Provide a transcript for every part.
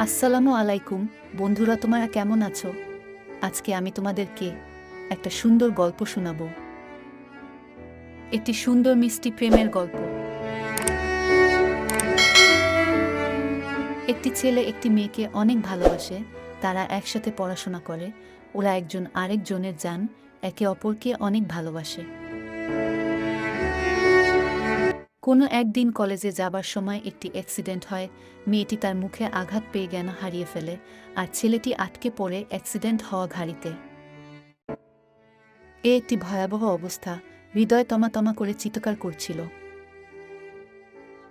আসসালামু আলাইকুম বন্ধুরা, তোমরা কেমন আছো? আজকে আমি তোমাদেরকে একটা সুন্দর গল্প শোনাবো। একটি সুন্দর মিষ্টি প্রেমের গল্প। একটি ছেলে একটি মেয়েকে অনেক ভালোবাসে। তারা একসাথে পড়াশোনা করে। ওরা একজন আরেকজনের জান, একে অপরকে অনেক ভালোবাসে। কোনো একদিন কলেজে যাবার সময় একটি অ্যাক্সিডেন্ট হয়। মেয়েটি তার মুখে আঘাত পেয়ে জ্ঞান হারিয়ে ফেলে, আর ছেলেটি আটকে পড়ে অ্যাক্সিডেন্ট হওয়া গাড়িতে। একটি ভয়াবহ অবস্থা। হৃদয় তমা করে চিৎকার করছিল।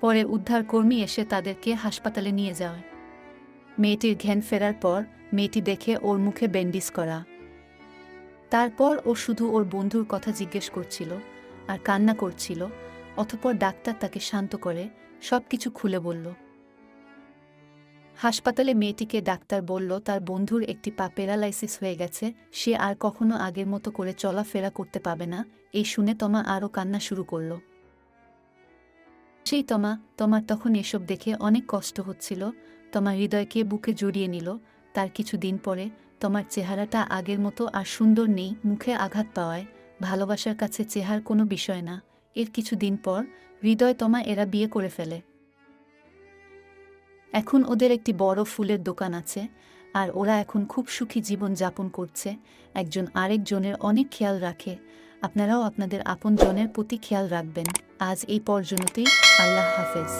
পরে উদ্ধারকর্মী এসে তাদেরকে হাসপাতালে নিয়ে যায়। মেয়েটির জ্ঞান ফেরার পর মেয়েটি দেখে ওর মুখে ব্যান্ডেজ করা। তারপর ও শুধু ওর বন্ধুর কথা জিজ্ঞেস করছিল আর কান্না করছিল। অতঃপর ডাক্তার তাকে শান্ত করে সবকিছু খুলে বলল। হাসপাতালে মেয়েটিকে ডাক্তার বলল তার বন্ধুর একটি পা প্যারালাইসিস হয়ে গেছে, সে আর কখনো আগের মতো করে চলাফেরা করতে পাবে না। এই শুনে তমা আরও কান্না শুরু করল। সেই তোমার তখন এসব দেখে অনেক কষ্ট হচ্ছিল। তোমার হৃদয়কে বুকে জড়িয়ে নিল। তার কিছুদিন পরে তোমার চেহারাটা আগের মতো আর সুন্দর নেই। মুখে আঘাত পাওয়ায় ভালোবাসার কাছে চেহার কোনো বিষয় না। এর কিছুদিন পর হৃদয় এরা বিয়ে করে ফেলে। এখন ওদের একটি বড় ফুলের দোকান আছে, আর ওরা এখন খুব সুখী জীবন যাপন করছে। একজন আরেকজনের অনেক খেয়াল রাখে। আপনারাও আপনাদের আপনজনের প্রতি খেয়াল রাখবেন। আজ এই পর্যন্তই। আল্লাহ হাফেজ।